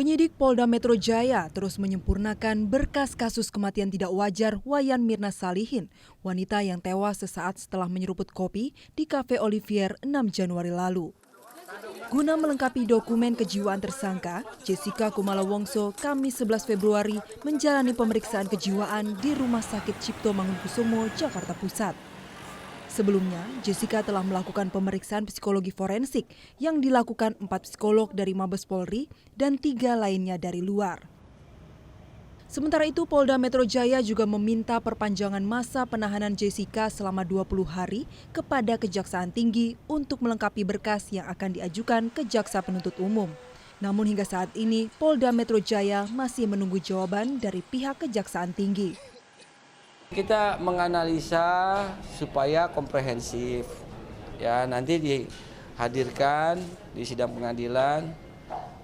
Penyidik Polda Metro Jaya terus menyempurnakan berkas kasus kematian tidak wajar Wayan Mirna Salihin, wanita yang tewas sesaat setelah menyeruput kopi di Cafe Olivier 6 Januari lalu. Guna melengkapi dokumen kejiwaan tersangka, Jessica Kumala Wongso Kamis 11 Februari menjalani pemeriksaan kejiwaan di Rumah Sakit Cipto Mangunkusumo, Jakarta Pusat. Sebelumnya, Jessica telah melakukan pemeriksaan psikologi forensik yang dilakukan 4 psikolog dari Mabes Polri dan 3 lainnya dari luar. Sementara itu, Polda Metro Jaya juga meminta perpanjangan masa penahanan Jessica selama 20 hari kepada Kejaksaan Tinggi untuk melengkapi berkas yang akan diajukan ke Jaksa Penuntut Umum. Namun hingga saat ini, Polda Metro Jaya masih menunggu jawaban dari pihak Kejaksaan Tinggi. Kita menganalisa supaya komprehensif, ya nanti dihadirkan di sidang pengadilan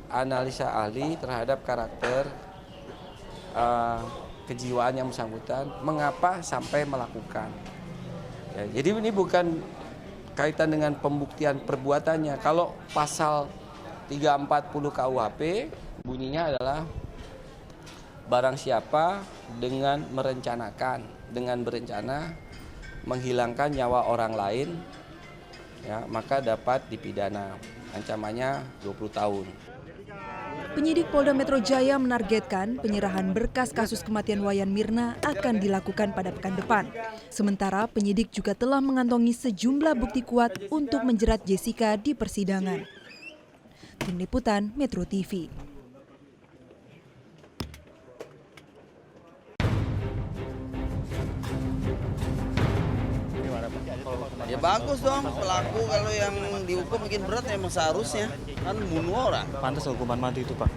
analisa ahli terhadap karakter kejiwaan yang bersangkutan, mengapa sampai melakukan. Ya, jadi ini bukan kaitan dengan pembuktian perbuatannya. Kalau pasal 340 KUHP bunyinya adalah barang siapa dengan berencana menghilangkan nyawa orang lain, ya, maka dapat dipidana. Ancamannya 20 tahun. Penyidik Polda Metro Jaya menargetkan penyerahan berkas kasus kematian Wayan Mirna akan dilakukan pada pekan depan. Sementara penyidik juga telah mengantongi sejumlah bukti kuat untuk menjerat Jessica di persidangan. Tim Liputan Metro TV. Ya bagus dong, pelaku kalau yang dihukum makin berat emang seharusnya, kan bunuh orang. Pantas hukuman mati itu, Pak?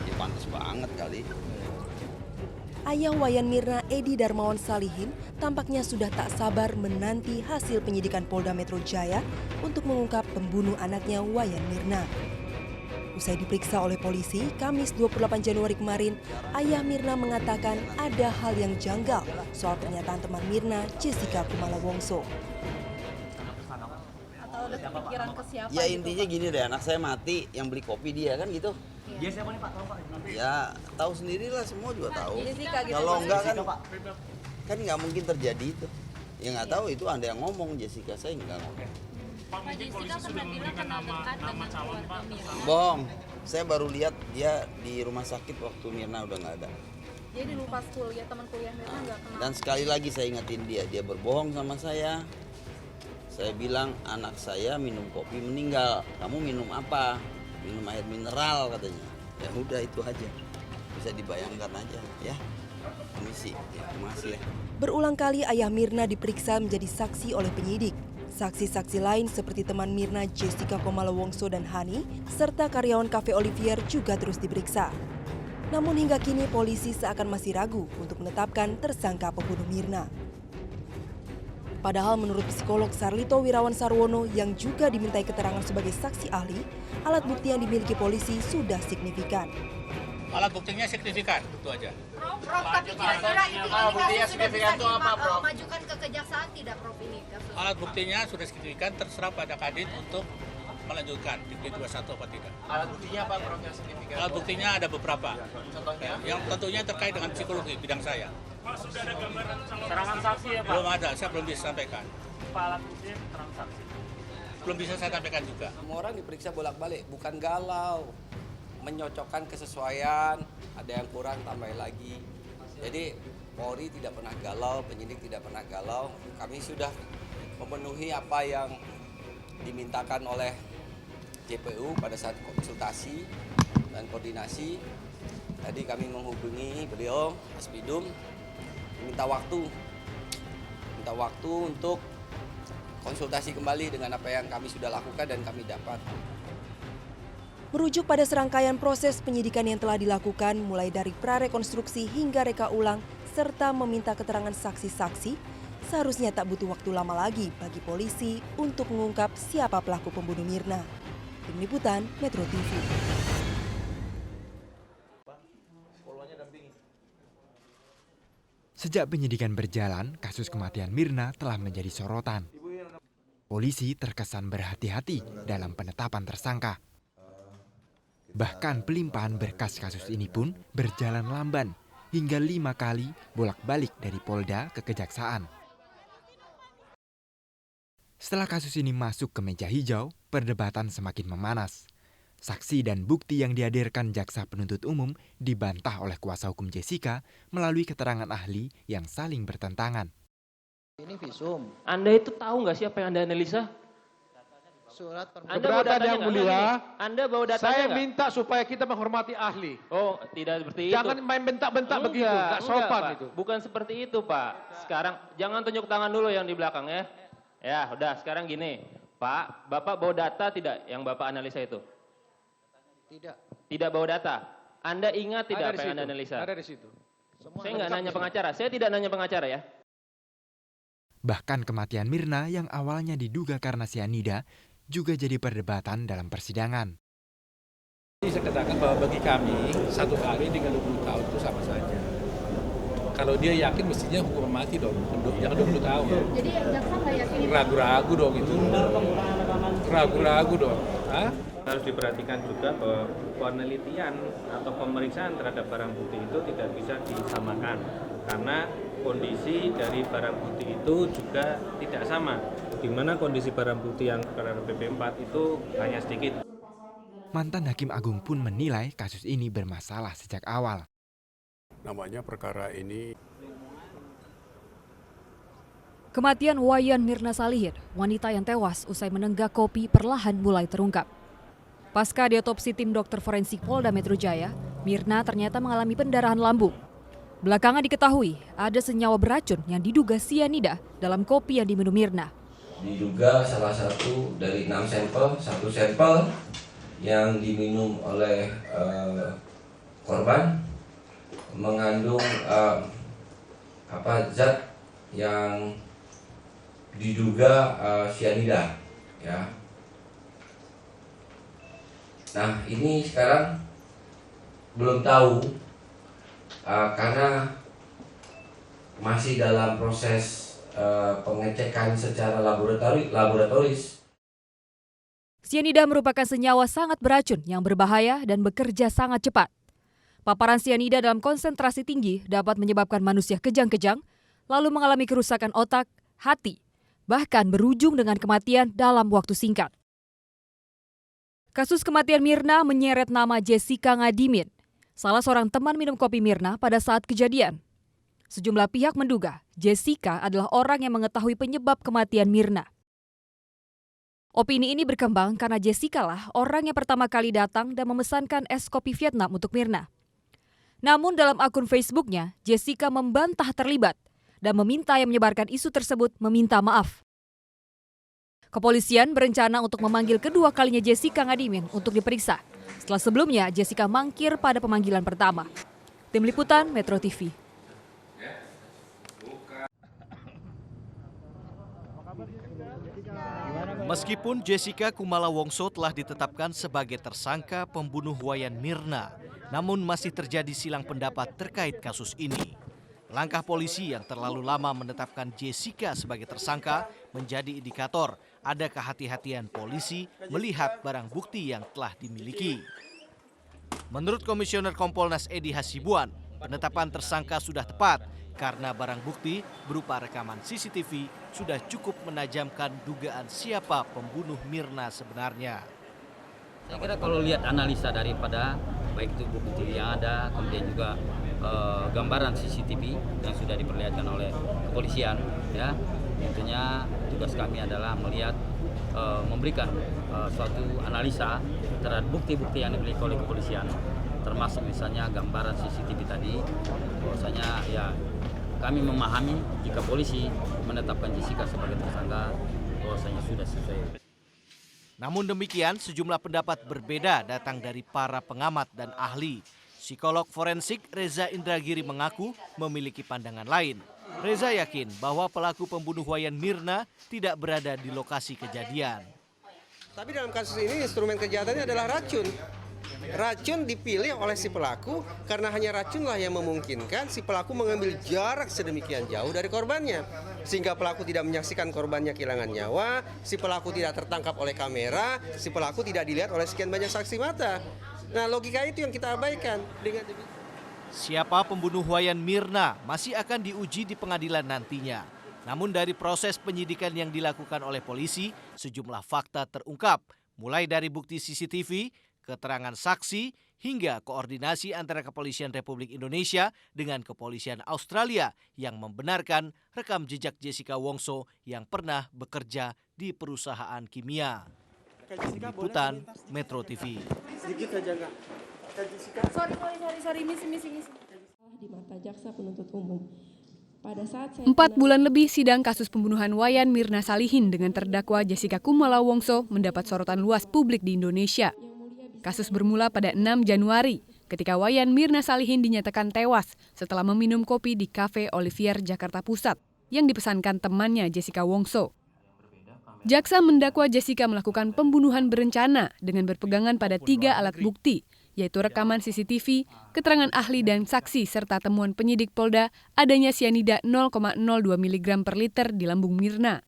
Ya pantas banget kali. Ayah Wayan Mirna, Edi Darmawan Salihin, tampaknya sudah tak sabar menanti hasil penyidikan Polda Metro Jaya untuk mengungkap pembunuh anaknya Wayan Mirna. Usai diperiksa oleh polisi, Kamis 28 Januari kemarin, ayah Mirna mengatakan ada hal yang janggal soal pernyataan teman Mirna, Jessica Kumala Wongso. Atau ada kepikiran ke siapa? Ya intinya gini deh, anak saya mati, yang beli kopi dia kan gitu. Dia siapa nih, Pak? Tahu, Pak? Ya tahu sendirilah, semua juga tahu. Jessica gitu. Kalau enggak kan nggak mungkin terjadi itu. Ya nggak tahu itu Anda yang ngomong, Jessica, saya nggak ngomong. Pak Jessica pernah bilang kenal dekat dengan keluarga Mirna. Bohong, saya baru lihat dia di rumah sakit waktu Mirna udah nggak ada. Jadi dulu pas kuliah, teman kuliah Mirna nggak kenal. Dan sekali lagi saya ingetin dia berbohong sama saya. Saya bilang anak saya minum kopi meninggal. Kamu minum apa? Minum air mineral katanya. Ya udah itu aja. Bisa dibayangkan aja ya. Permisi, ya, terima kasih ya. Berulang kali ayah Mirna diperiksa menjadi saksi oleh penyidik. Saksi-saksi lain seperti teman Mirna Jessica Kumala Wongso dan Hani, serta karyawan Cafe Olivier juga terus diperiksa. Namun hingga kini polisi seakan masih ragu untuk menetapkan tersangka pembunuh Mirna. Padahal menurut psikolog Sarlito Wirawan Sarwono yang juga dimintai keterangan sebagai saksi ahli, alat bukti yang dimiliki polisi sudah signifikan. Alat buktinya signifikan, itu aja. Prof, tapi kira-kira itu buktinya signifikan itu apa, Prof? Majukan ke kejaksaan tidak, Prof, ini? Alat buktinya sudah signifikan, terserah pada Kadin untuk melanjutkan PP21 apa tidak. Alat buktinya apa, Prof, yang signifikan? Alat buktinya ada beberapa. Contohnya? Yang tentunya terkait dengan psikologi bidang saya. Pak, sudah ada gambaran serangan saksi ya, Pak? Belum ada, saya belum bisa sampaikan. Pak, alat bukti keterangan saksi. Belum bisa saya sampaikan juga. Semua orang diperiksa bolak-balik, bukan galau. Menyocokkan kesesuaian, ada yang kurang tambah lagi. Jadi Polri tidak pernah galau, penyidik tidak pernah galau. Kami sudah memenuhi apa yang dimintakan oleh JPU pada saat konsultasi dan koordinasi. Tadi kami menghubungi beliau, Aspidum, minta waktu untuk konsultasi kembali dengan apa yang kami sudah lakukan dan kami dapat. Merujuk pada serangkaian proses penyidikan yang telah dilakukan mulai dari prarekonstruksi hingga reka ulang serta meminta keterangan saksi-saksi, seharusnya tak butuh waktu lama lagi bagi polisi untuk mengungkap siapa pelaku pembunuh Mirna. Tim Liputan Metro TV. Sejak penyidikan berjalan, kasus kematian Mirna telah menjadi sorotan. Polisi terkesan berhati-hati dalam penetapan tersangka. Bahkan pelimpahan berkas kasus ini pun berjalan lamban hingga 5 kali bolak-balik dari Polda ke Kejaksaan. Setelah kasus ini masuk ke meja hijau, perdebatan semakin memanas. Saksi dan bukti yang dihadirkan jaksa penuntut umum dibantah oleh kuasa hukum Jessica melalui keterangan ahli yang saling bertentangan. Ini visum. Anda itu tahu nggak sih apa yang Anda analisa? Surat Keberatan yang mulia, Anda bawa datanya saya nggak? minta supaya kita menghormati ahli. Oh, tidak seperti itu. Jangan main bentak-bentak begitu, nggak sopan Pak. itu. Bukan seperti itu, Pak. Sekarang jangan tunjuk tangan dulu yang di belakang ya. Ya, udah sekarang gini. Pak, Bapak bawa data tidak yang Bapak analisa itu? Tidak. Tidak bawa data. Anda ingat tidak apa yang Anda analisa? Ada di situ. Saya nggak nanya pengacara. Saya tidak nanya pengacara ya. Bahkan kematian Mirna yang awalnya diduga karena sianida juga jadi perdebatan dalam persidangan. Saya katakan bahwa bagi kami 1 hari dengan 20 tahun itu sama saja. Kalau dia yakin mestinya hukuman mati dong, jangan 20 tahun. Jadi jaksa nggak yakin itu? Ragu-ragu dong itu. Ragu-ragu dong. Hah? Harus diperhatikan juga bahwa penelitian atau pemeriksaan terhadap barang bukti itu tidak bisa disamakan karena kondisi dari barang bukti itu juga tidak sama. Di mana kondisi barang bukti yang perkara PP4 itu hanya sedikit. Mantan Hakim Agung pun menilai kasus ini bermasalah sejak awal. Namanya perkara ini. Kematian Wayan Mirna Salihin, wanita yang tewas usai menenggak kopi perlahan mulai terungkap. Pasca diotopsi tim dokter forensik Polda Metro Jaya, Mirna ternyata mengalami pendarahan lambung. Belakangan diketahui ada senyawa beracun yang diduga sianida dalam kopi yang diminum Mirna. Diduga salah satu dari 6 sampel, 1 sampel yang diminum oleh korban mengandung zat yang diduga sianida, ya. Nah, ini sekarang belum tahu karena masih dalam proses pengecekan secara laboratoris. Sianida merupakan senyawa sangat beracun yang berbahaya dan bekerja sangat cepat. Paparan sianida dalam konsentrasi tinggi dapat menyebabkan manusia kejang-kejang, lalu mengalami kerusakan otak, hati, bahkan berujung dengan kematian dalam waktu singkat. Kasus kematian Mirna menyeret nama Jessica Ngadimin, salah seorang teman minum kopi Mirna pada saat kejadian. Sejumlah pihak menduga Jessica adalah orang yang mengetahui penyebab kematian Mirna. Opini ini berkembang karena Jessica lah orang yang pertama kali datang dan memesankan es kopi Vietnam untuk Mirna. Namun dalam akun Facebooknya, Jessica membantah terlibat dan meminta yang menyebarkan isu tersebut meminta maaf. Kepolisian berencana untuk memanggil kedua kalinya Jessica Ngadimin untuk diperiksa. Setelah sebelumnya Jessica mangkir pada pemanggilan pertama. Tim Liputan Metro TV. Meskipun Jessica Kumala Wongso telah ditetapkan sebagai tersangka pembunuh Wayan Mirna, namun masih terjadi silang pendapat terkait kasus ini. Langkah polisi yang terlalu lama menetapkan Jessica sebagai tersangka menjadi indikator ada kehati-hatian polisi melihat barang bukti yang telah dimiliki. Menurut Komisioner Kompolnas Edi Hasibuan, penetapan tersangka sudah tepat karena barang bukti berupa rekaman CCTV sudah cukup menajamkan dugaan siapa pembunuh Mirna sebenarnya. Saya kira kalau lihat analisa daripada baik itu bukti yang ada, kemudian juga gambaran CCTV yang sudah diperlihatkan oleh kepolisian, ya tentunya tugas kami adalah melihat memberikan suatu analisa terhadap bukti-bukti yang dimiliki oleh kepolisian, termasuk misalnya gambaran CCTV tadi, bahwasanya ya kami memahami jika polisi menetapkan Jessica sebagai tersangka, bahwasanya sudah sesuai. Namun demikian, sejumlah pendapat berbeda datang dari para pengamat dan ahli. Psikolog forensik Reza Indragiri mengaku memiliki pandangan lain. Reza yakin bahwa pelaku pembunuh Wayan Mirna tidak berada di lokasi kejadian. Tapi dalam kasus ini instrumen kejahatannya adalah racun. Racun dipilih oleh si pelaku karena hanya racunlah yang memungkinkan si pelaku mengambil jarak sedemikian jauh dari korbannya. Sehingga pelaku tidak menyaksikan korbannya kehilangan nyawa, si pelaku tidak tertangkap oleh kamera, si pelaku tidak dilihat oleh sekian banyak saksi mata. Nah, logika itu yang kita abaikan. Siapa pembunuh Wayan Mirna masih akan diuji di pengadilan nantinya. Namun dari proses penyidikan yang dilakukan oleh polisi, sejumlah fakta terungkap, mulai dari bukti CCTV, keterangan saksi, hingga koordinasi antara Kepolisian Republik Indonesia dengan Kepolisian Australia yang membenarkan rekam jejak Jessica Wongso yang pernah bekerja di perusahaan kimia. Liputan Metro TV. Sedikit saja Kak. Sorry, misi. Di mata jaksa penuntut umum. Pada saat 4 bulan lebih sidang kasus pembunuhan Wayan Mirna Salihin dengan terdakwa Jessica Kumala Wongso mendapat sorotan luas publik di Indonesia. Kasus bermula pada 6 Januari ketika Wayan Mirna Salihin dinyatakan tewas setelah meminum kopi di Cafe Olivier, Jakarta Pusat yang dipesankan temannya Jessica Wongso. Jaksa mendakwa Jessica melakukan pembunuhan berencana dengan berpegangan pada 3 alat bukti, yaitu rekaman CCTV, keterangan ahli dan saksi, serta temuan penyidik Polda adanya sianida 0,02 mg per liter di lambung Mirna.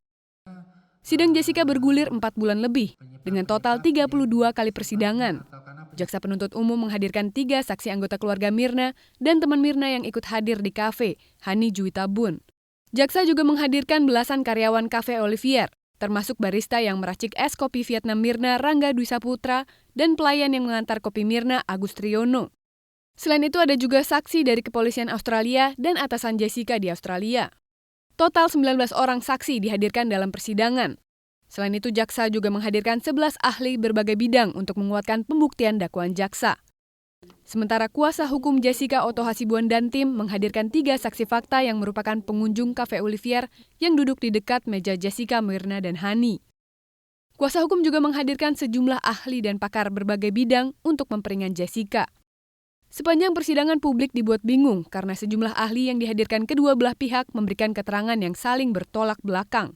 Sidang Jessica bergulir 4 bulan lebih, dengan total 32 kali persidangan. Jaksa penuntut umum menghadirkan 3 saksi anggota keluarga Mirna dan teman Mirna yang ikut hadir di kafe, Hani Juwita Bun. Jaksa juga menghadirkan belasan karyawan Cafe Olivier, termasuk barista yang meracik es kopi Vietnam Mirna, Rangga Dwi Saputra, dan pelayan yang mengantar kopi Mirna, Agus Triyono. Selain itu ada juga saksi dari Kepolisian Australia dan atasan Jessica di Australia. Total 19 orang saksi dihadirkan dalam persidangan. Selain itu, jaksa juga menghadirkan 11 ahli berbagai bidang untuk menguatkan pembuktian dakwaan jaksa. Sementara kuasa hukum Jessica Otto Hasibuan dan tim menghadirkan 3 saksi fakta yang merupakan pengunjung Cafe Olivier yang duduk di dekat meja Jessica, Mirna, dan Hani. Kuasa hukum juga menghadirkan sejumlah ahli dan pakar berbagai bidang untuk memperingan Jessica. Sepanjang persidangan publik dibuat bingung karena sejumlah ahli yang dihadirkan kedua belah pihak memberikan keterangan yang saling bertolak belakang.